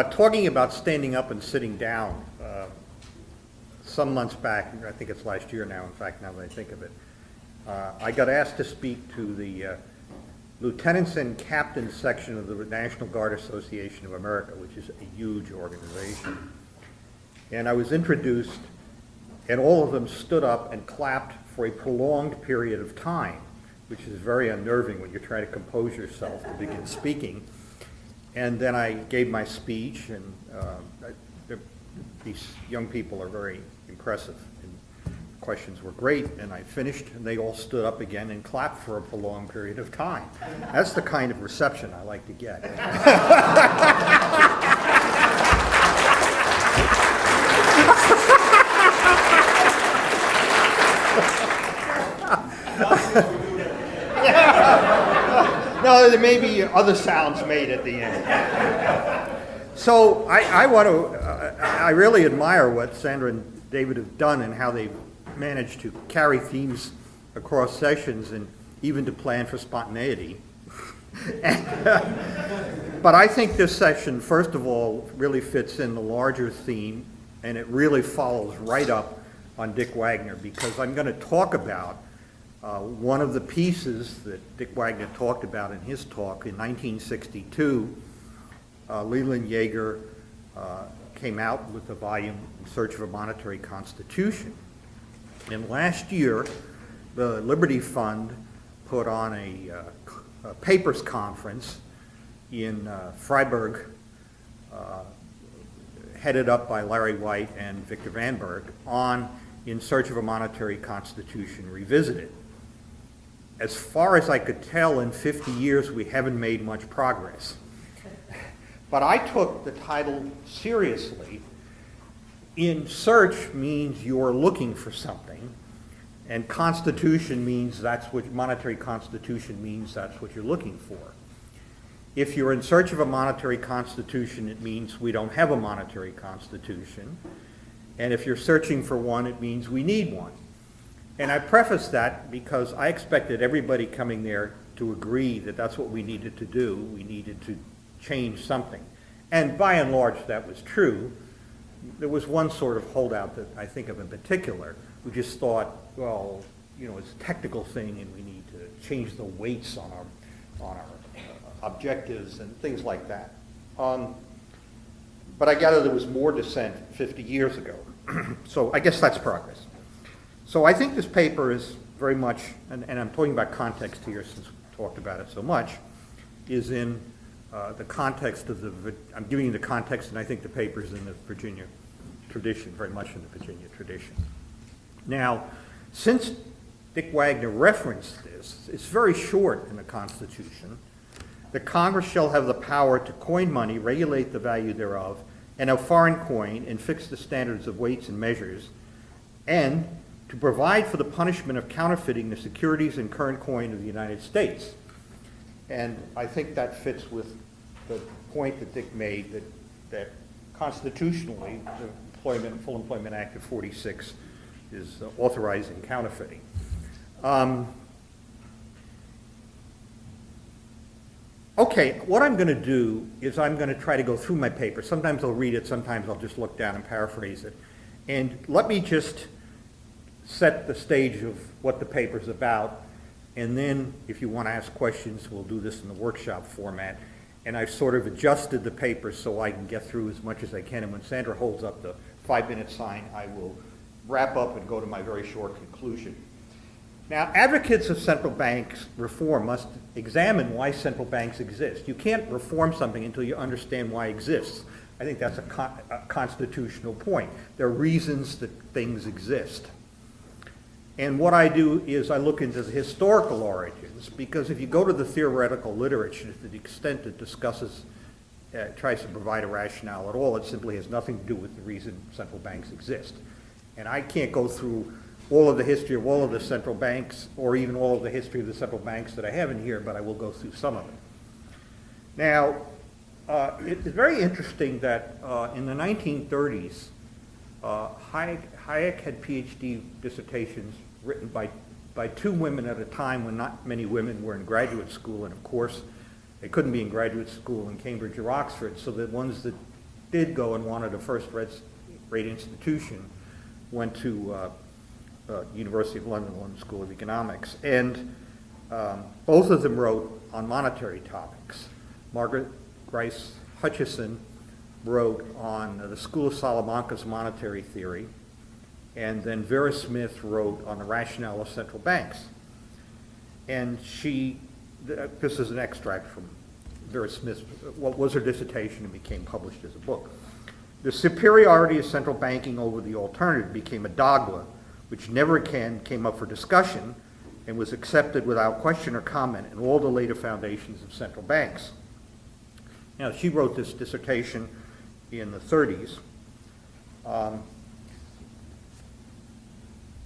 Talking about standing up and sitting down, some months back, I think it's last year now, in fact, now that I think of it, I got asked to speak to the Lieutenants and Captains section of the National Guard Association of America, which is a huge organization. And I was introduced, and all of them stood up and clapped for a prolonged period of time, which is very unnerving when you're trying to compose yourself to begin speaking. And then I gave my speech, and these young people are very impressive, and the questions were great, and I finished, and they all stood up again and clapped for a prolonged period of time. That's the kind of reception I like to get. No, there may be other sounds made at the end. So I really admire what Sandra and David have done and how they've managed to carry themes across sessions and even to plan for spontaneity. But I think this session, first of all, really fits in the larger theme, and it really follows right up on Dick Wagner, because I'm going to talk about one of the pieces that Dick Wagner talked about in his talk in 1962. Leland Yeager came out with a volume, In Search of a Monetary Constitution. And last year, the Liberty Fund put on a papers conference in Freiburg, headed up by Larry White and Victor Vanberg, on In Search of a Monetary Constitution Revisited. As far as I could tell, in 50 years, we haven't made much progress. But I took the title seriously. In search means you're looking for something, and constitution means monetary constitution means that's what you're looking for. If you're in search of a monetary constitution, it means we don't have a monetary constitution. And if you're searching for one, it means we need one. And I preface that because I expected everybody coming there to agree that that's what we needed to do. We needed to change something. And by and large, that was true. There was one sort of holdout that I think of in particular, who just thought, well, it's a technical thing and we need to change the weights on our objectives and things like that. But I gather there was more dissent 50 years ago. So I guess that's progress. So I think this paper is very much, and I'm talking about context here since we talked about it so much, is in the context of I'm giving you the context, and I think the paper is in the Virginia tradition, very much in the Virginia tradition. Now, since Dick Wagner referenced this, it's very short in the Constitution. The Congress shall have the power to coin money, regulate the value thereof, and of foreign coin, and fix the standards of weights and measures, and to provide for the punishment of counterfeiting the securities and current coin of the United States. And I think that fits with the point that Dick made that constitutionally, the Full Employment Act of 46 is authorizing counterfeiting. Okay, what I'm going to do is I'm going to try to go through my paper. Sometimes I'll read it, sometimes I'll just look down and paraphrase it. And let me just set the stage of what the paper's about, and then if you want to ask questions, we'll do this in the workshop format. And I've sort of adjusted the paper so I can get through as much as I can, and when Sandra holds up the 5-minute sign, I will wrap up and go to my very short conclusion. Now, advocates of central banks reform must examine why central banks exist. You can't reform something until you understand why it exists. I think that's a constitutional point. There are reasons that things exist. And what I do is I look into the historical origins, because if you go to the theoretical literature, to the extent it discusses, tries to provide a rationale at all, it simply has nothing to do with the reason central banks exist. And I can't go through all of the history of all of the central banks, or even all of the history of the central banks that I have in here, but I will go through some of it. Now, it's very interesting that in the 1930s, Hayek had PhD dissertations written by two women at a time when not many women were in graduate school, and of course they couldn't be in graduate school in Cambridge or Oxford, so the ones that did go and wanted a first-rate institution went to University of London School of Economics. And both of them wrote on monetary topics. Margaret Grice Hutchison wrote on the School of Salamanca's monetary theory, and then Vera Smith wrote on the rationale of central banks. And this is an extract from Vera Smith's, what was her dissertation and became published as a book. The superiority of central banking over the alternative became a dogma which never again came up for discussion and was accepted without question or comment in all the later foundations of central banks. Now, she wrote this dissertation in the 30s.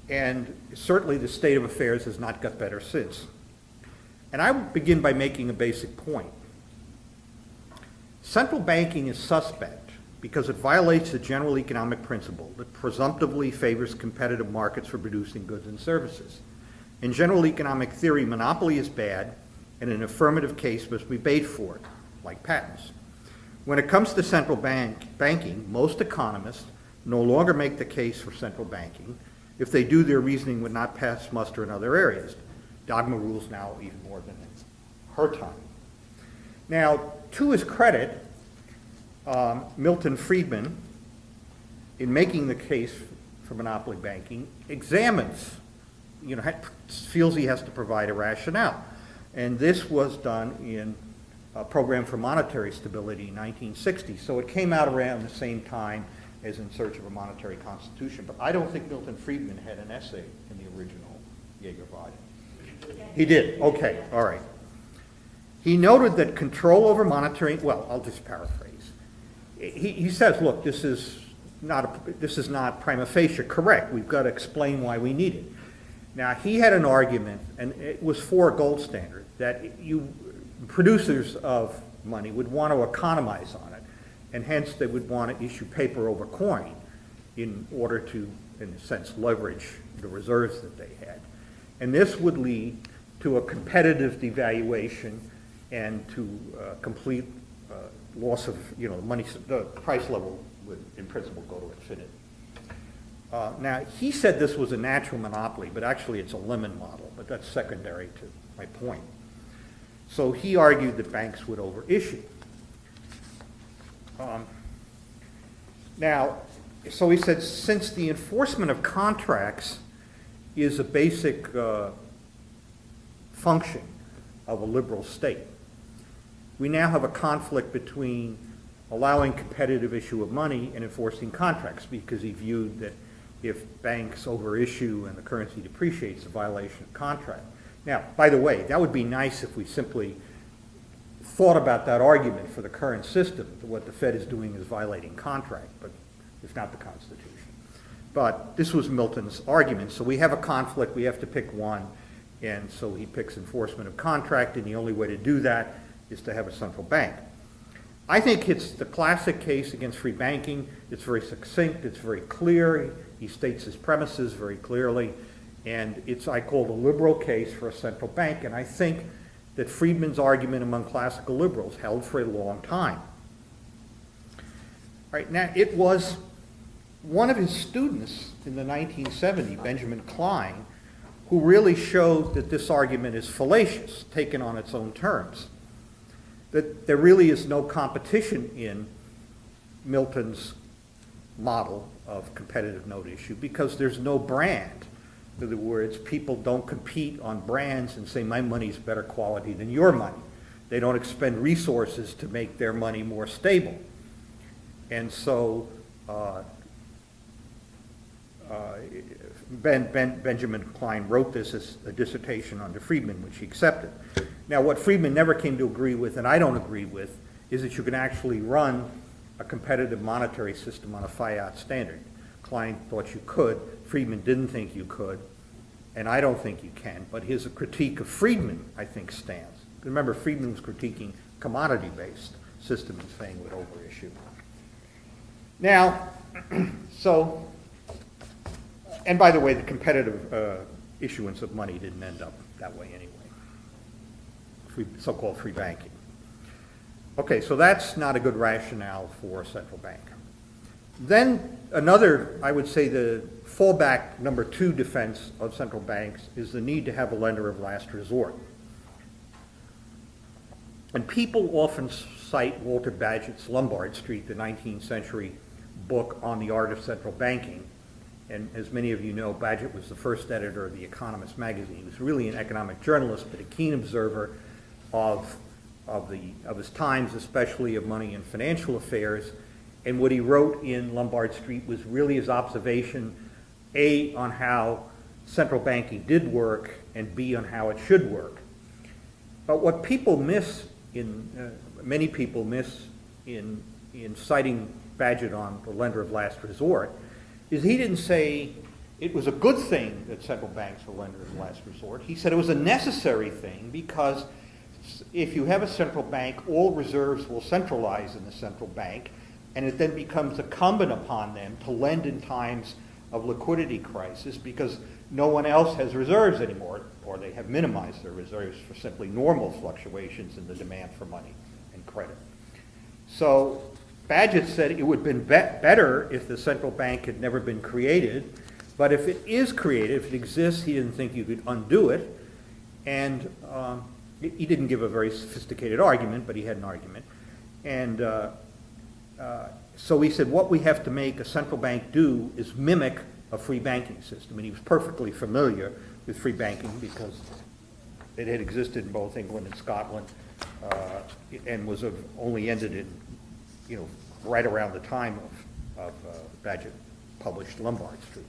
And certainly the state of affairs has not got better since. And I would begin by making a basic point. Central banking is suspect because it violates the general economic principle that presumptively favors competitive markets for producing goods and services. In general economic theory, monopoly is bad, and an affirmative case must be made for it, like patents. When it comes to central banking, most economists no longer make the case for central banking. If they do, their reasoning would not pass muster in other areas. Dogma rules now even more than in her time. Now, to his credit, Milton Friedman, in making the case for monopoly banking, examines, feels he has to provide a rationale. And this was done in a program for monetary stability in 1960. So it came out around the same time as In Search of a Monetary Constitution. But I don't think Milton Friedman had an essay in the original Jaeger volume. He did. Okay. All right. He noted that control over monetary, well, I'll just paraphrase. He says, look, this is not prima facie correct. We've got to explain why we need it. Now, he had an argument, and it was for a gold standard, that producers of money would want to economize on it, and hence they would want to issue paper over coin in order to, in a sense, leverage the reserves that they had. And this would lead to a competitive devaluation and to complete loss of, money. The price level would, in principle, go to infinity. Now, he said this was a natural monopoly, but actually it's a lemon model, but that's secondary to my point. So he argued that banks would overissue. Now, so he said, since the enforcement of contracts is a basic function of a liberal state, we now have a conflict between allowing competitive issue of money and enforcing contracts, because he viewed that if banks overissue and the currency depreciates, a violation of contract. Now, by the way, that would be nice if we simply thought about that argument for the current system. What the Fed is doing is violating contract, but it's not the Constitution. But this was Milton's argument. So we have a conflict, we have to pick one, and so he picks enforcement of contract, and the only way to do that is to have a central bank. I think it's the classic case against free banking. It's very succinct, it's very clear. He states his premises very clearly, and it's, I call, the liberal case for a central bank, and I think that Friedman's argument among classical liberals held for a long time. All right, now it was one of his students in the 1970s, Benjamin Klein, who really showed that this argument is fallacious, taken on its own terms. That there really is no competition in Milton's model of competitive note issue because there's no brand. In other words, people don't compete on brands and say my money's better quality than your money. They don't expend resources to make their money more stable. And so Benjamin Klein wrote this as a dissertation under Friedman, which he accepted. Now, what Friedman never came to agree with, and I don't agree with, is that you can actually run a competitive monetary system on a fiat standard. Klein thought you could. Friedman didn't think you could, and I don't think you can. But his critique of Friedman, I think, stands. Remember, Friedman was critiquing commodity-based system and saying would overissue. Now, so, and by the way, the competitive issuance of money didn't end up that way anyway. So-called free banking. Okay, so that's not a good rationale for a central bank. Then another, I would say the fallback number 2 defense of central banks is the need to have a lender of last resort. And people often cite Walter Bagehot's Lombard Street, the 19th century book on the art of central banking. And as many of you know, Bagehot was the first editor of The Economist magazine. He was really an economic journalist, but a keen observer of his times, especially of money and financial affairs. And what he wrote in Lombard Street was really his observation, A, on how central banking did work, and B, on how it should work. But what people miss many people miss in citing Bagehot on the lender of last resort is he didn't say it was a good thing that central banks were lender of last resort. He said it was a necessary thing because if you have a central bank, all reserves will centralize in the central bank, and it then becomes incumbent upon them to lend in times of liquidity crisis because no one else has reserves anymore, or they have minimized their reserves for simply normal fluctuations in the demand for money and credit. So Bagehot said it would have been better if the central bank had never been created, but if it is created, if it exists, he didn't think you could undo it. And he didn't give a very sophisticated argument, but he had an argument. And so he said what we have to make a central bank do is mimic a free banking system. And he was perfectly familiar with free banking because it had existed in both England and Scotland and was only ended in, right around the time of Bagehot published Lombard Street.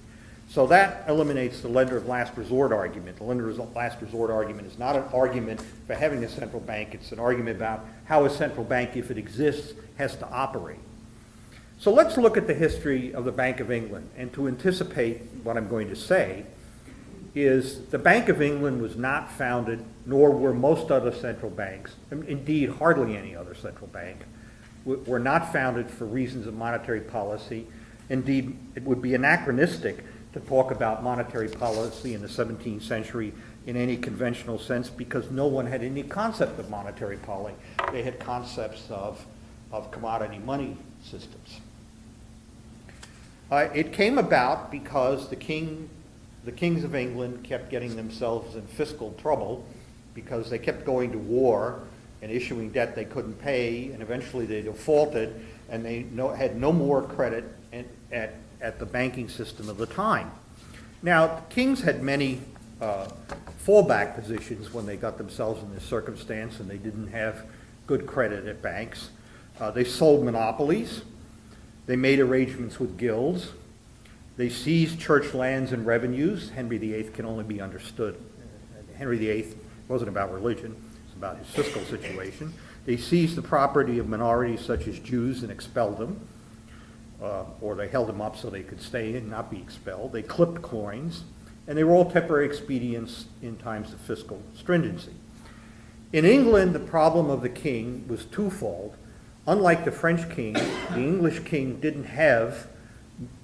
So that eliminates the lender of last resort argument. The lender of last resort argument is not an argument for having a central bank. It's an argument about how a central bank, if it exists, has to operate. So let's look at the history of the Bank of England. And to anticipate what I'm going to say is the Bank of England was not founded, nor were most other central banks, indeed hardly any other central bank, were not founded for reasons of monetary policy. Indeed, it would be anachronistic to talk about monetary policy in the 17th century in any conventional sense because no one had any concept of monetary policy. They had concepts of commodity money systems. It came about because the kings of England kept getting themselves in fiscal trouble because they kept going to war and issuing debt they couldn't pay, and eventually they defaulted, and they had no more credit at the banking system of the time. Now, the kings had many fallback positions when they got themselves in this circumstance and they didn't have good credit at banks. They sold monopolies. They made arrangements with guilds. They seized church lands and revenues. Henry VIII can only be understood. Henry VIII wasn't about religion. It's about his fiscal situation. They seized the property of minorities such as Jews and expelled them. Or they held them up so they could stay and not be expelled. They clipped coins. And they were all temporary expedients in times of fiscal stringency. In England, the problem of the king was twofold. Unlike the French king, the English king didn't have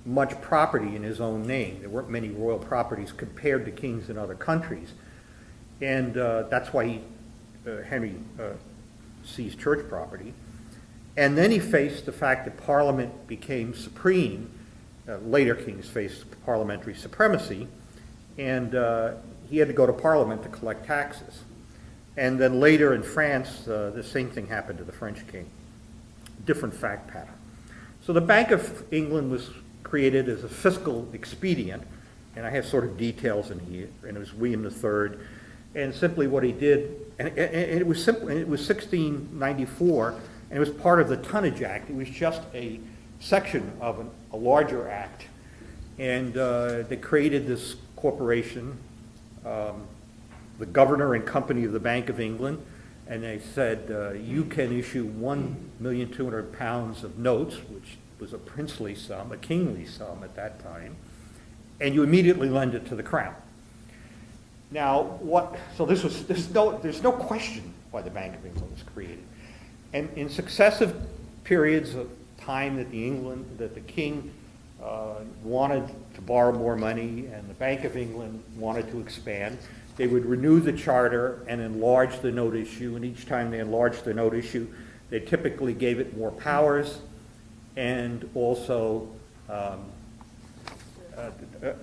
much property in his own name. There weren't many royal properties compared to kings in other countries. And that's why Henry seized church property. And then he faced the fact that Parliament became supreme. Later kings faced parliamentary supremacy. And he had to go to Parliament to collect taxes. And then later in France, the same thing happened to the French king. Different fact pattern. So the Bank of England was created as a fiscal expedient, and I have sort of details in here, and it was William III, and simply what he did, and it was simple, and it was 1694, and it was part of the Tonnage Act. It was just a section of a larger act, and they created this corporation, the governor and company of the Bank of England, and they said, you can issue £1,200,000 of notes, which was a princely sum, a kingly sum at that time, and you immediately lend it to the crown. Now, there's no question why the Bank of England was created. And in successive periods of time that the king wanted to borrow more money and the Bank of England wanted to expand, they would renew the charter and enlarge the note issue, and each time they enlarged the note issue, They typically gave it more powers, and also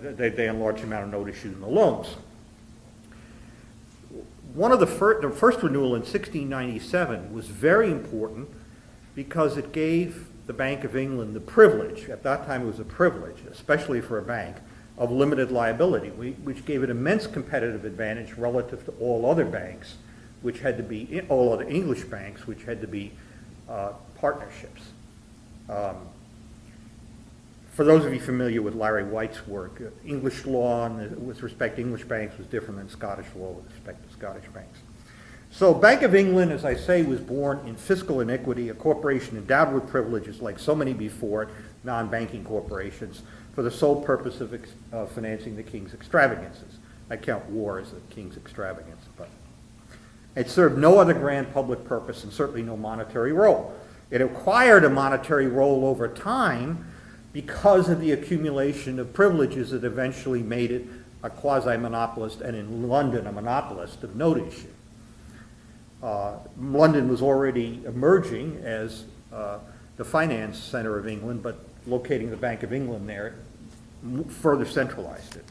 they enlarged the amount of note issued in the loans. One of the first renewal in 1697 was very important because it gave the Bank of England the privilege, at that time it was a privilege, especially for a bank, of limited liability, which gave it immense competitive advantage relative to all other banks, which had to be, all other English banks, which had to be partnerships. For those of you familiar with Larry White's work, English law with respect to English banks was different than Scottish law with respect to Scottish banks. So Bank of England, as I say, was born in fiscal iniquity, a corporation endowed with privileges like so many before it, non-banking corporations, for the sole purpose of financing the king's extravagances. I count war as a king's extravagance, but it served no other grand public purpose and certainly no monetary role. It acquired a monetary role over time because of the accumulation of privileges that eventually made it a quasi-monopolist, and in London a monopolist of note issue. London was already emerging as the finance center of England, but locating the Bank of England there further centralized it.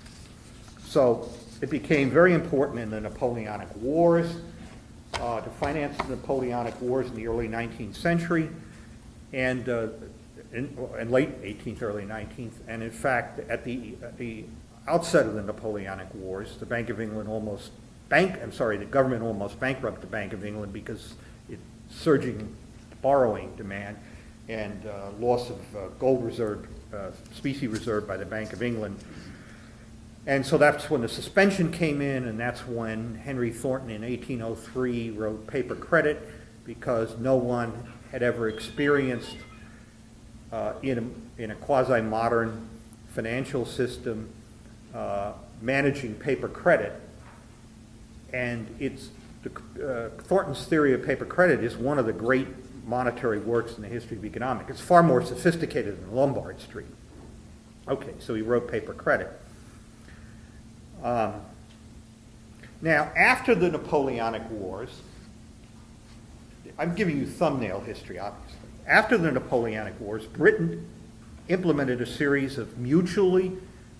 So it became very important in the Napoleonic Wars, to finance the Napoleonic Wars in the early 19th century, and in late 18th, early 19th, and in fact, at the outset of the Napoleonic Wars, the Bank of England the government almost bankrupted the Bank of England because it's surging borrowing demand and loss of gold reserve, specie reserve by the Bank of England. And so that's when the suspension came in, and that's when Henry Thornton in 1803 wrote Paper Credit, because no one had ever experienced in a quasi-modern financial system managing paper credit. And Thornton's theory of paper credit is one of the great monetary works in the history of economics. It's far more sophisticated than Lombard Street. Okay, so he wrote Paper Credit. Now, after the Napoleonic Wars, I'm giving you thumbnail history, obviously. After the Napoleonic Wars, Britain implemented a series of mutually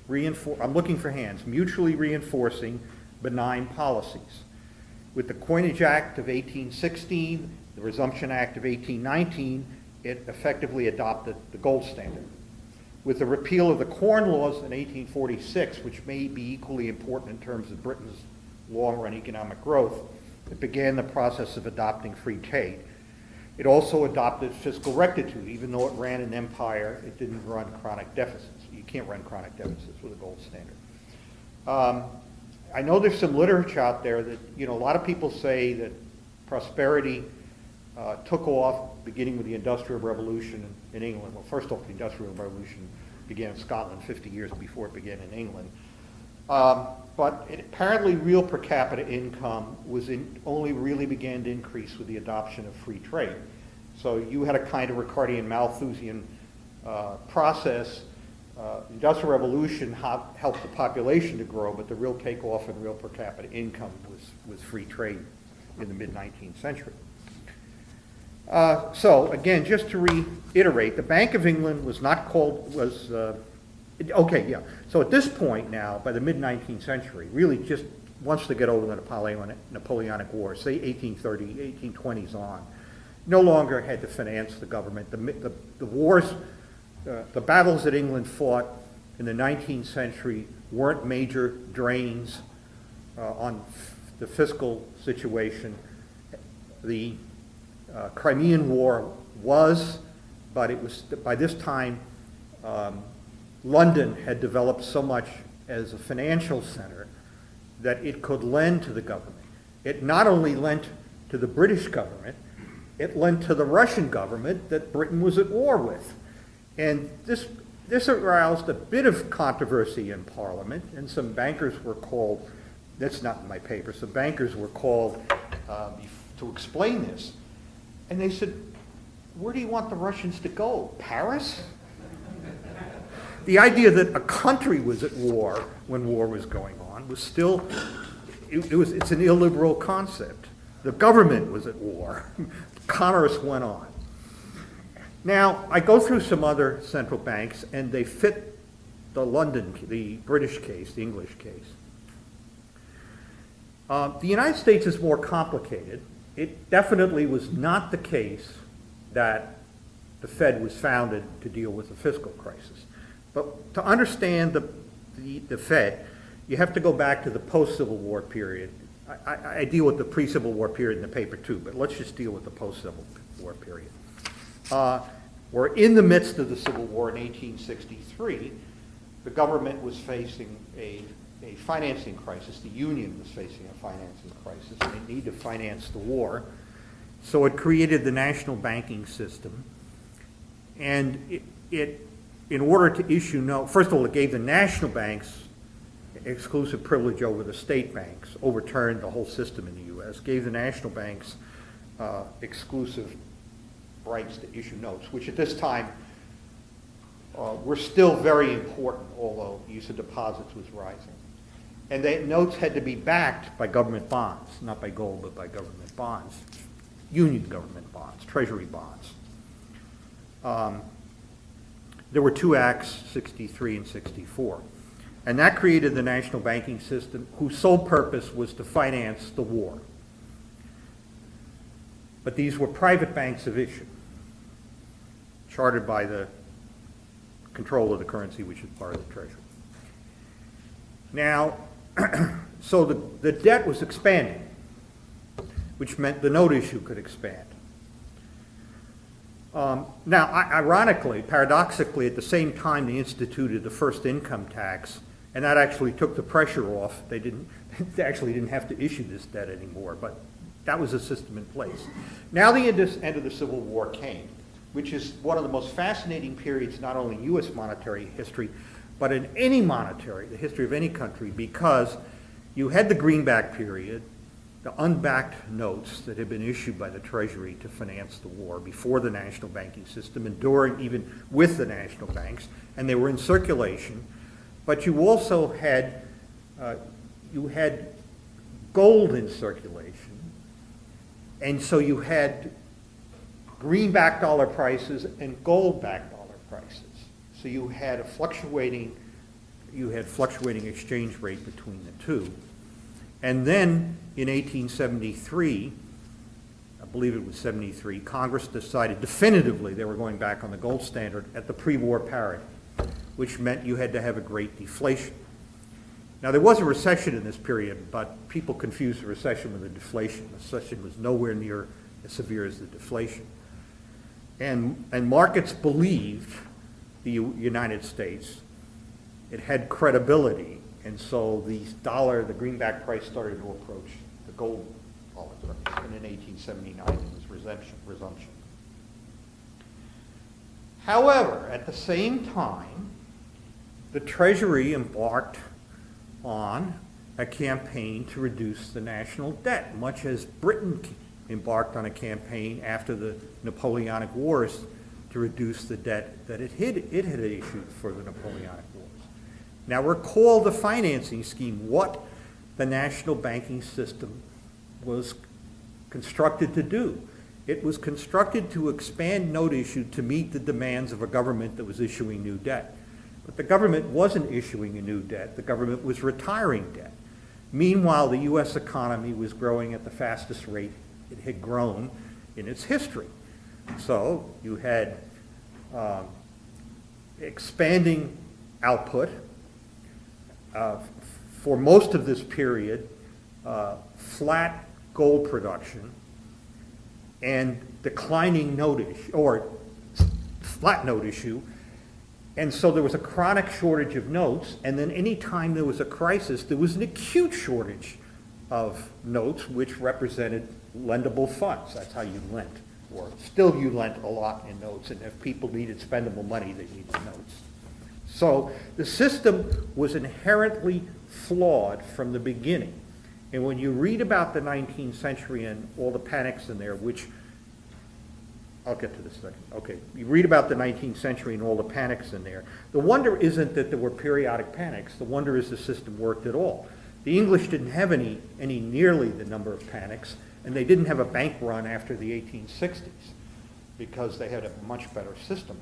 reinforcing benign policies. With the Coinage Act of 1816, the Resumption Act of 1819, it effectively adopted the gold standard. With the repeal of the Corn Laws in 1846, which may be equally important in terms of Britain's long-run economic growth, it began the process of adopting free trade. It also adopted fiscal rectitude. Even though it ran an empire, it didn't run chronic deficits. You can't run chronic deficits with a gold standard. I know there's some literature out there that, a lot of people say that prosperity took off beginning with the Industrial Revolution in England. Well, first off, the Industrial Revolution began in Scotland 50 years before it began in England. But apparently real per capita income only really began to increase with the adoption of free trade. So you had a kind of Ricardian Malthusian process. The Industrial Revolution helped the population to grow, but the real takeoff in real per capita income was free trade in the mid-19th century. So again, just to reiterate, the Bank of England was not called, So at this point now, by the mid-19th century, really just wants to get over the Napoleonic Wars, say 1830, 1820s on, no longer had to finance the government. The wars, the battles that England fought in the 19th century weren't major drains on the fiscal situation. The Crimean War was, but it was, by this time, London had developed so much as a financial center that it could lend to the government. It not only lent to the British government, it lent to the Russian government that Britain was at war with. And this aroused a bit of controversy in Parliament, and some bankers were called, that's not in my paper, some bankers were called to explain this. And they said, where do you want the Russians to go? Paris? The idea that a country was at war when war was going on was still, it's an illiberal concept. The government was at war. Commerce went on. Now, I go through some other central banks, and they fit the British case, the English case. The United States is more complicated. It definitely was not the case that the Fed was founded to deal with the fiscal crisis. But to understand the Fed, you have to go back to the post-Civil War period. I deal with the pre-Civil War period in the paper too, but let's just deal with the post-Civil War period. We're in the midst of the Civil War in 1863. The government was facing a financing crisis. The Union was facing a financing crisis, and they needed to finance the war. So it created the national banking system. And in order to issue first of all, it gave the national banks exclusive privilege over the state banks, overturned the whole system in the U.S., gave the national banks exclusive rights to issue notes, which at this time were still very important, although the use of deposits was rising. And the notes had to be backed by government bonds, not by gold, but by government bonds, Union government bonds, Treasury bonds. There were two acts, 63 and 64. And that created the national banking system, whose sole purpose was to finance the war. But these were private banks of issue, chartered by the control of the currency, which is part of the Treasury. Now, so the debt was expanding, which meant the note issue could expand. Now, ironically, paradoxically, at the same time they instituted the first income tax, and that actually took the pressure off. They actually didn't have to issue this debt anymore, but that was a system in place. Now the end of the Civil War came, which is one of the most fascinating periods, not only in U.S. monetary history, but in any the history of any country, because you had the greenback period, the unbacked notes that had been issued by the Treasury to finance the war before the national banking system and during, even with the national banks, and they were in circulation. But you also had gold in circulation, and so you had greenback dollar prices and gold-backed dollar prices. So you had fluctuating exchange rate between the two. And then in 1873, I believe it was 73, Congress decided definitively they were going back on the gold standard at the pre-war parity, which meant you had to have a great deflation. Now there was a recession in this period, but people confused the recession with the deflation. The recession was nowhere near as severe as the deflation. And markets believed the United States, it had credibility, and so the greenback price started to approach the gold dollar price, and in 1879 it was resumption. However, at the same time, the Treasury embarked on a campaign to reduce the national debt, much as Britain embarked on a campaign after the Napoleonic Wars to reduce the debt that it had issued for the Napoleonic Wars. Now recall the financing scheme, what the national banking system was constructed to do. It was constructed to expand note issue to meet the demands of a government that was issuing new debt. But the government wasn't issuing a new debt, the government was retiring debt. Meanwhile, the U.S. economy was growing at the fastest rate it had grown in its history. So you had expanding output. For most of this period, flat gold production and declining note issue, or flat note issue. And so there was a chronic shortage of notes, and then any time there was a crisis, there was an acute shortage of notes, which represented lendable funds. That's how you lent, or still you lent a lot in notes, and if people needed spendable money, they needed notes. So the system was inherently flawed from the beginning. And when you read about the 19th century and all the panics in there, which, I'll get to this in a second. Okay, you read about the 19th century and all the panics in there. The wonder isn't that there were periodic panics. The wonder is the system worked at all. The English didn't have any nearly the number of panics And they didn't have a bank run after the 1860s because they had a much better system.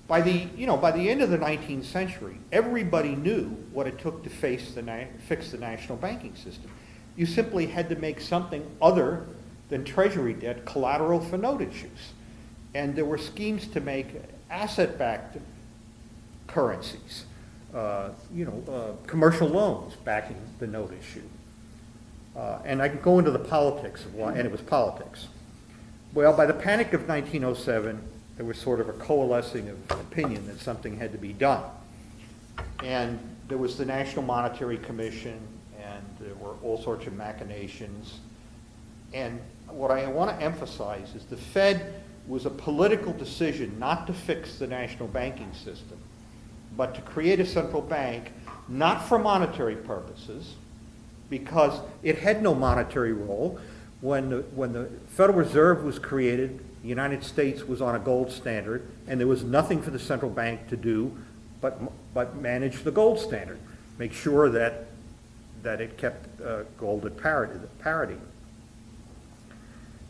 By the end of the 19th century, everybody knew what it took to fix the national banking system. You simply had to make something other than treasury debt collateral for note issues. And there were schemes to make asset-backed currencies, commercial loans backing the note issue. And I can go into the politics of why, and it was politics. Well, by the Panic of 1907, there was sort of a coalescing of opinion that something had to be done. And there was the National Monetary Commission, and there were all sorts of machinations. And what I want to emphasize is the Fed was a political decision not to fix the national banking system, but to create a central bank, not for monetary purposes, because it had no monetary role. When the Federal Reserve was created, the United States was on a gold standard, and there was nothing for the central bank to do but manage the gold standard, make sure that it kept gold at parity.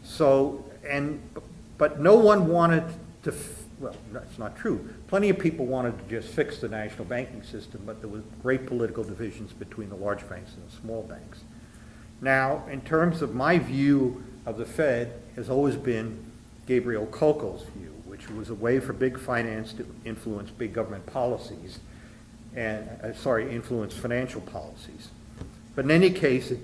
So, but no one wanted to, well, that's not true. Plenty of people wanted to just fix the national banking system, but there was great political divisions between the large banks and the small banks. Now, in terms of my view of the Fed, has always been Gabriel Coco's view, which was a way for big finance to influence big government policies, and influence financial policies. But in any case, it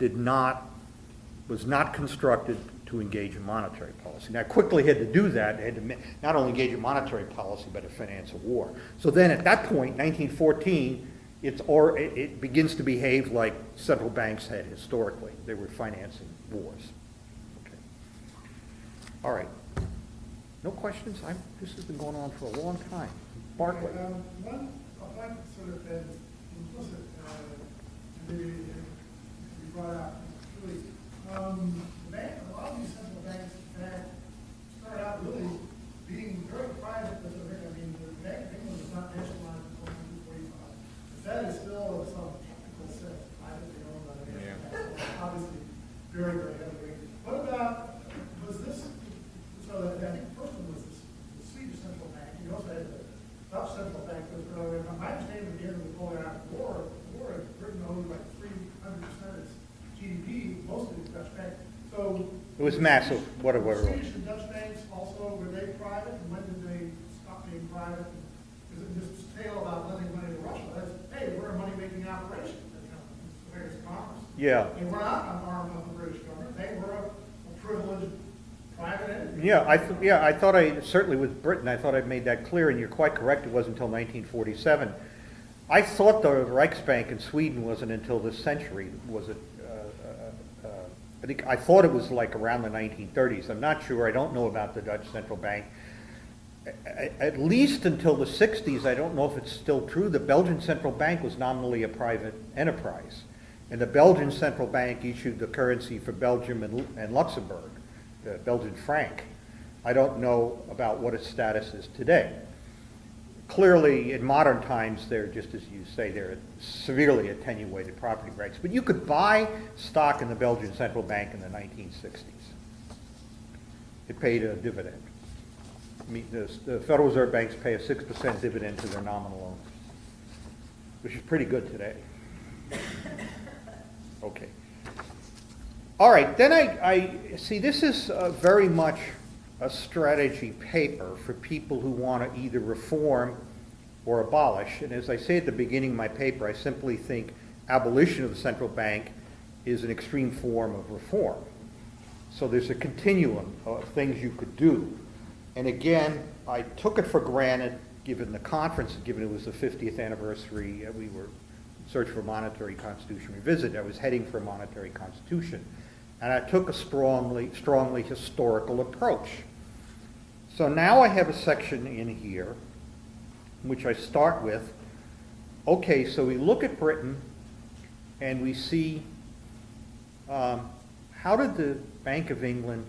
was not constructed to engage in monetary policy. Now, quickly had to do that. It had to not only engage in monetary policy, but to finance a war. So then at that point, 1914, it begins to behave like central banks had historically. They were financing wars. Okay. All right. No questions? This has been going on for a long time. Barclay. One point sort of been implicit, maybe you brought out, really, a lot of these central banks start out really being very private. I mean, the Bank of England was not nationalized until 1945. The Fed is still, in some technical sense, privately owned by the national bank. So obviously, very, very heavily. What about, was this, so that, I think the first one was the Swedish central bank. You also had the Dutch central bank. My understanding at the end of the Napoleonic War, Britain owned like 300% of its GDP, most of the Dutch bank. So it was massive. Whatever. Swedish and Dutch banks also, were they private? And when did they stop being private? Is it this tale about lending money to Russia? That's, hey, we're a money-making operation. It's the biggest commerce. Yeah. They were not an arm of the British government. They were a privileged private entity. Yeah, I thought certainly with Britain, I thought I made that clear, and you're quite correct. It wasn't until 1947. I thought the Reichsbank in Sweden wasn't until this century. Was it? I thought it was like around the 1930s. I'm not sure. I don't know about the Dutch central bank. At least until the 60s, I don't know if it's still true, the Belgian central bank was nominally a private enterprise. And the Belgian central bank issued the currency for Belgium and Luxembourg, the Belgian franc. I don't know about what its status is today. Clearly, in modern times, they're, just as you say, they're severely attenuated property rights. But you could buy stock in the Belgian central bank in the 1960s. It paid a dividend. I mean, the Federal Reserve banks pay a 6% dividend to their nominal owners, which is pretty good today. Okay. All right, then I see this is very much a strategy paper for people who want to either reform or abolish. And as I say at the beginning of my paper, I simply think abolition of the central bank is an extreme form of reform. So there's a continuum of things you could do. And again, I took it for granted, given the conference, given it was the 50th anniversary, we were in search for a monetary constitution revisited. I was heading for a monetary constitution. And I took a strongly historical approach. So now I have a section in here, which I start with, okay, so we look at Britain and we see how did the Bank of England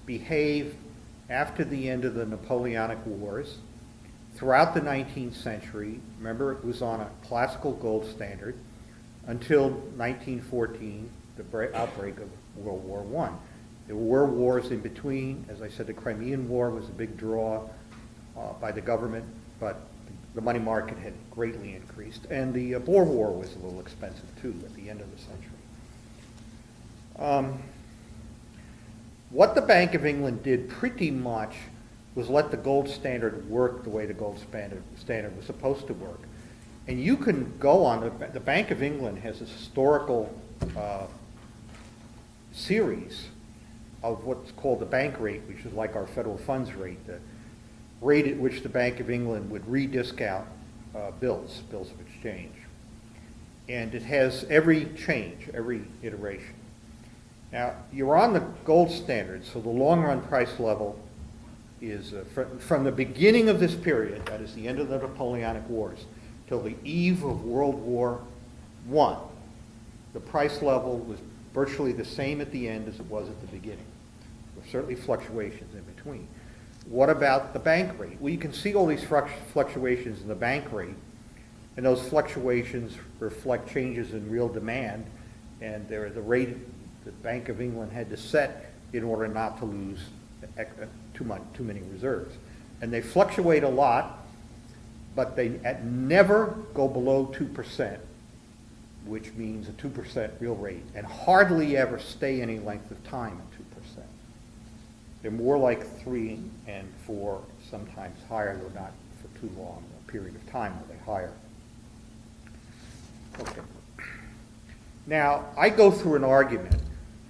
behave after the end of the Napoleonic Wars, throughout the 19th century. Remember, it was on a classical gold standard until 1914, outbreak of World War I. There were wars in between. As I said, the Crimean War was a big draw by the government, but the money market had greatly increased. And the Boer War was a little expensive too at the end of the century. What the Bank of England did pretty much was let the gold standard work the way the gold standard was supposed to work. And you can go on, the Bank of England has a historical series of what's called the bank rate, which is like our federal funds rate, the rate at which the Bank of England would rediscount bills of exchange. And it has every change, every iteration. Now, you're on the gold standard, so the long-run price level is from the beginning of this period, that is the end of the Napoleonic Wars, till the eve of World War I, the price level was virtually the same at the end as it was at the beginning. There were certainly fluctuations in between. What about the bank rate? Well, you can see all these fluctuations in the bank rate, and those fluctuations reflect changes in real demand, and they're the rate the Bank of England had to set in order not to lose too many reserves. And they fluctuate a lot, but they never go below 2%, which means a 2% real rate, and hardly ever stay any length of time at 2%. They're more like 3 and 4, sometimes higher, though not for too long a period of time are they higher. Okay. Now, I go through an argument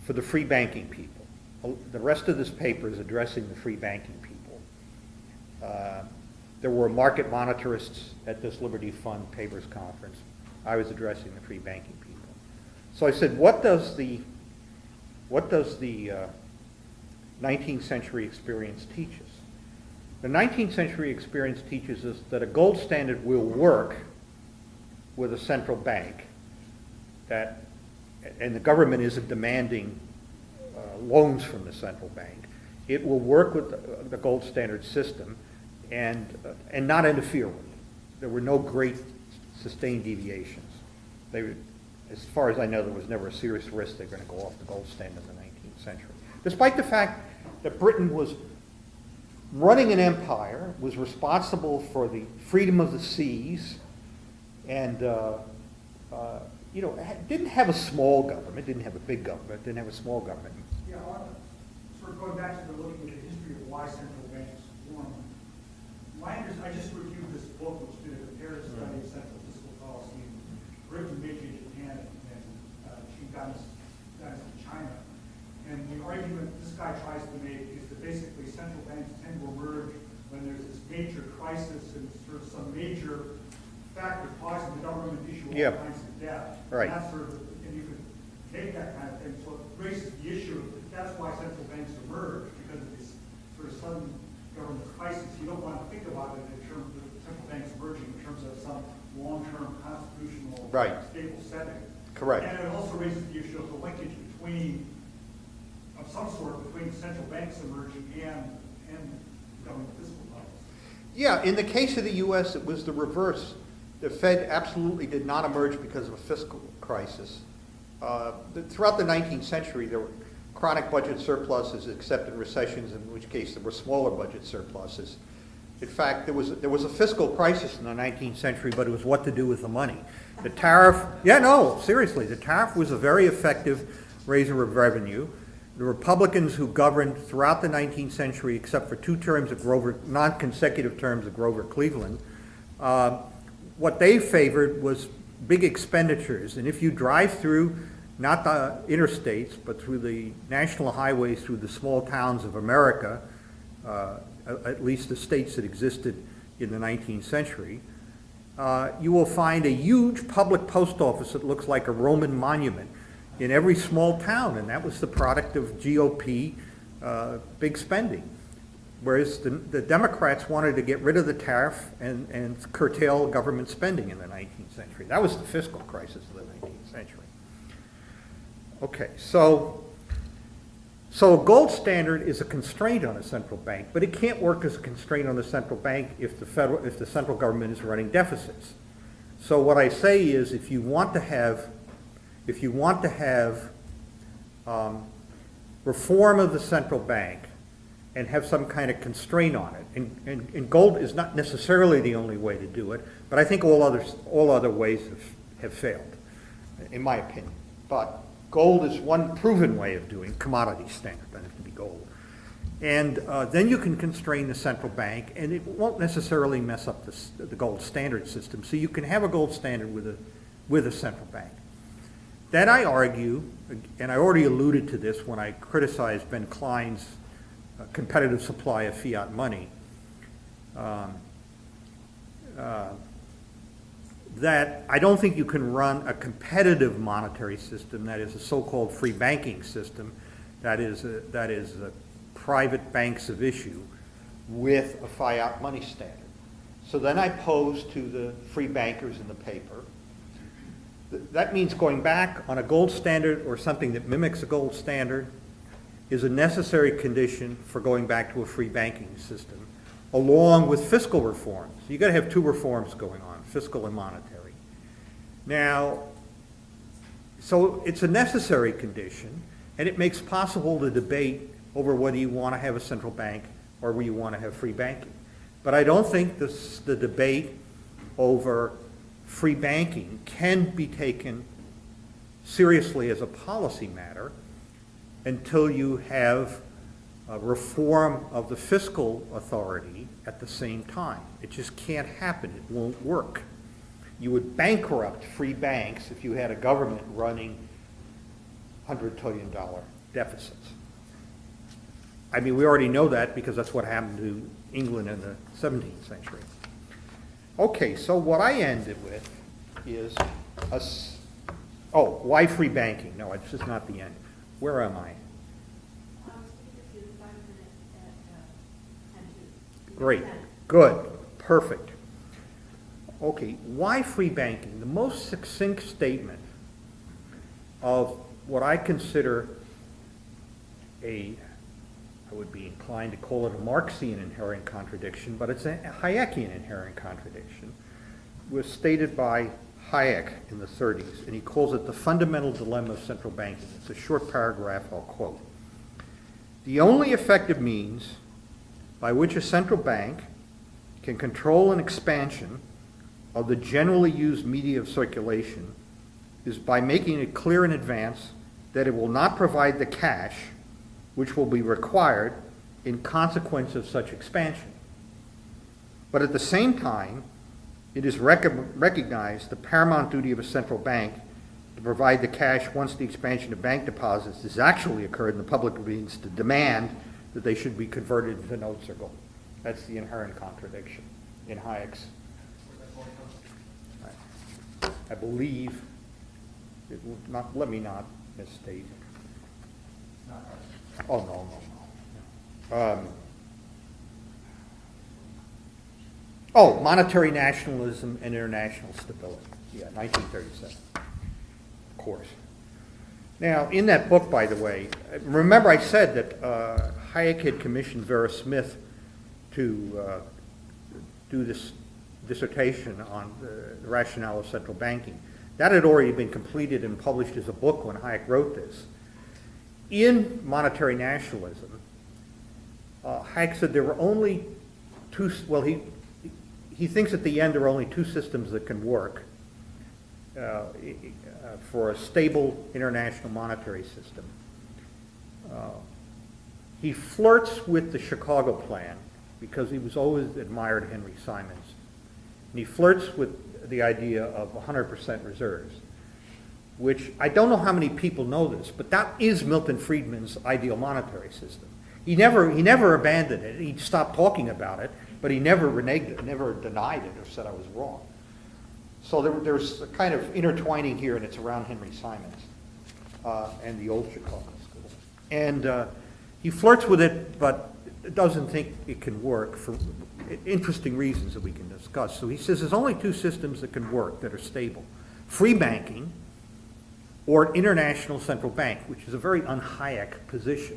for the free banking people. The rest of this paper is addressing the free banking people. There were market monetarists at this Liberty Fund Papers Conference. I was addressing the free banking people. So I said, what does the 19th century experience teach us? The 19th century experience teaches us that a gold standard will work with a central bank, and the government isn't demanding loans from the central bank. It will work with the gold standard system and not interfere with it. There were no great sustained deviations. As far as I know, there was never a serious risk they're going to go off the gold standard in the 19th century. Despite the fact that Britain was running an empire, was responsible for the freedom of the seas, and didn't have a small government, didn't have a big government, didn't have a small government. Yeah, sort of going back to looking at the history of why central banks formed. I just reviewed this book, which did a comparative study of central fiscal policy in Britain, Meiji, Japan, and Qing Dynasty, China. And the argument this guy tries to make is that basically central banks tend to emerge when there's this major crisis and sort of some major factor causing the government to issue all kinds of debt. Right. And that's sort of, and you can take that kind of thing. So it raises the issue of that's why central banks emerge, because of this sort of sudden government crisis. You don't want to think about it in terms of central banks emerging in terms of some long-term constitutional stable setting. Correct. And it also raises the issue of the linkage of some sort between central banks emerging and government fiscal policy. Yeah, in the case of the U.S., it was the reverse. The Fed absolutely did not emerge because of a fiscal crisis. Throughout the 19th century, there were chronic budget surpluses, except in recessions, in which case there were smaller budget surpluses. In fact, there was a fiscal crisis in the 19th century, but it was what to do with the money. The tariff, seriously, the tariff was a very effective raiser of revenue. The Republicans who governed throughout the 19th century, except for 2 terms of non-consecutive terms of Grover Cleveland, what they favored was big expenditures. And if you drive through, not the interstates, but through the national highways, through the small towns of America, at least the states that existed in the 19th century, you will find a huge public post office that looks like a Roman monument in every small town, and that was the product of GOP big spending. Whereas the Democrats wanted to get rid of the tariff and curtail government spending in the 19th century. That was the fiscal crisis of the 19th century. Okay, so a gold standard is a constraint on a central bank, but it can't work as a constraint on the central bank if the central government is running deficits. So what I say is, if you want to have reform of the central bank and have some kind of constraint on it. And gold is not necessarily the only way to do it, but I think all other ways have failed, in my opinion. But gold is one proven way of doing commodity standard, doesn't have to be gold. And then you can constrain the central bank, and it won't necessarily mess up the gold standard system. So you can have a gold standard with a central bank. Then I argue, and I already alluded to this when I criticized Ben Klein's competitive supply of fiat money, that I don't think you can run a competitive monetary system that is a so-called free banking system, that is a private banks of issue, with a fiat money standard. So then I pose to the free bankers in the paper, that means going back on a gold standard or something that mimics a gold standard is a necessary condition for going back to a free banking system, along with fiscal reforms. You've got to have two reforms going on, fiscal and monetary. Now, so it's a necessary condition, and it makes possible the debate over whether you want to have a central bank or whether you want to have free banking. But I don't think the debate over free banking can be taken seriously as a policy matter until you have a reform of the fiscal authority at the same time. It just can't happen. It won't work. You would bankrupt free banks if you had a government running $100 trillion deficits. I mean, we already know that because that's what happened to England in the 17th century. Okay, so what I ended with is why free banking? No, this is not the end. Where am I? Great, good, perfect. Okay, why free banking? The most succinct statement of what I consider I would be inclined to call it a Marxian inherent contradiction, but it's a Hayekian inherent contradiction, was stated by Hayek in the 30s, and he calls it the fundamental dilemma of central banking. It's a short paragraph I'll quote. The only effective means by which a central bank can control an expansion of the generally used media of circulation is by making it clear in advance that it will not provide the cash which will be required in consequence of such expansion. But at the same time, it is recognized the paramount duty of a central bank to provide the cash once the expansion of bank deposits has actually occurred and the public means to demand that they should be converted into notes or gold. That's the inherent contradiction in Hayek's. I believe, let me not misstate. Oh, no. Monetary nationalism and international stability. Yeah, 1937. Of course. Now, in that book, by the way, remember I said that Hayek had commissioned Vera Smith to do this dissertation on the rationale of central banking. That had already been completed and published as a book when Hayek wrote this. In monetary nationalism, Hayek said there were only two, well, he thinks at the end there are only two systems that can work for a stable international monetary system. He flirts with the Chicago plan because he was always admired Henry Simons. And he flirts with the idea of 100% reserves, which I don't know how many people know this, but that is Milton Friedman's ideal monetary system. He never abandoned it. He stopped talking about it, but he never reneged it, never denied it or said I was wrong. So there's a kind of intertwining here, and it's around Henry Simons and the old Chicago school. And he flirts with it, but doesn't think it can work for interesting reasons that we can discuss. So he says there's only two systems that can work that are stable: free banking or international central bank, which is a very un-Hayek position.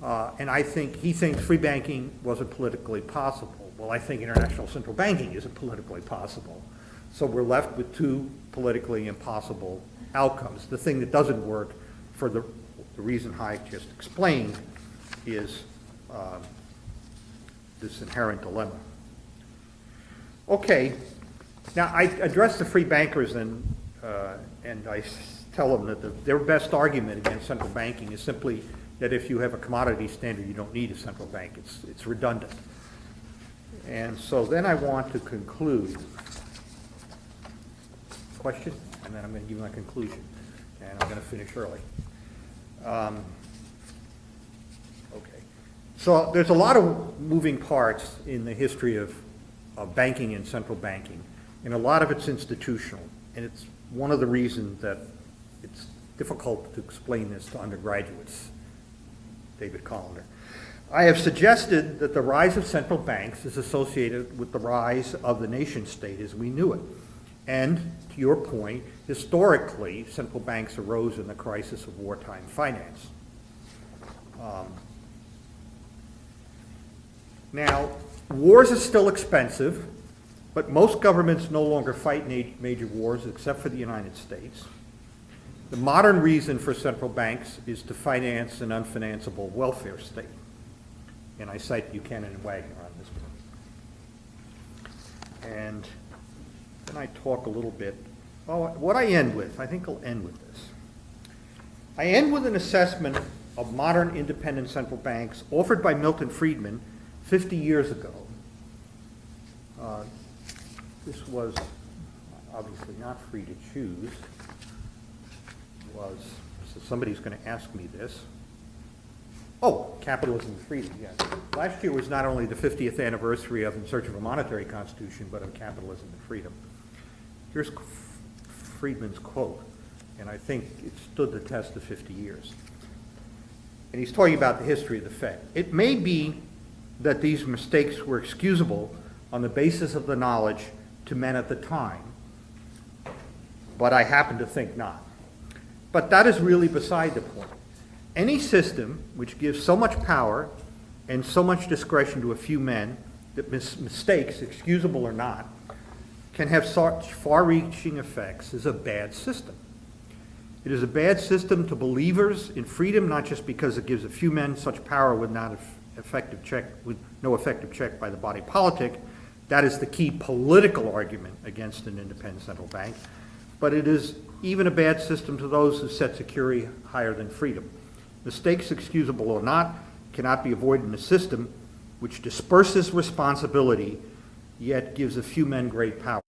And I think he thinks free banking wasn't politically possible. Well, I think international central banking isn't politically possible. So we're left with two politically impossible outcomes. The thing that doesn't work for the reason Hayek just explained, is this inherent dilemma. Okay, now I address the free bankers and I tell them that their best argument against central banking is simply that if you have a commodity standard, you don't need a central bank. It's redundant. And so then I want to conclude. Question? And then I'm going to give my conclusion. And I'm going to finish early. Okay. So there's a lot of moving parts in the history of banking and central banking. And a lot of it's institutional. And it's one of the reasons that it's difficult to explain this to undergraduates. David Colliner. I have suggested that the rise of central banks is associated with the rise of the nation state as we knew it. And to your point, historically, central banks arose in the crisis of wartime finance. Now, wars are still expensive, but most governments no longer fight major wars except for the United States. The modern reason for central banks is to finance an unfinanceable welfare state. And I cite Buchanan and Wagner on this one. And then I talk a little bit. Oh, what I end with, I think I'll end with this. I end with an assessment of modern independent central banks offered by Milton Friedman 50 years ago. This was obviously not free to choose. So somebody's going to ask me this. Oh, Capitalism and Freedom, yes. Last year was not only the 50th anniversary of In Search of a Monetary Constitution, but of Capitalism and Freedom. Here's Friedman's quote, and I think it stood the test of 50 years. And he's talking about the history of the Fed. It may be that these mistakes were excusable on the basis of the knowledge to men at the time, but I happen to think not. But that is really beside the point. Any system which gives so much power and so much discretion to a few men that mistakes, excusable or not, can have such far-reaching effects is a bad system. It is a bad system to believers in freedom, not just because it gives a few men such power with no effective check by the body politic. That is the key political argument against an independent central bank. But it is even a bad system to those who set security higher than freedom. Mistakes, excusable or not, cannot be avoided in a system which disperses responsibility, yet gives a few men great power.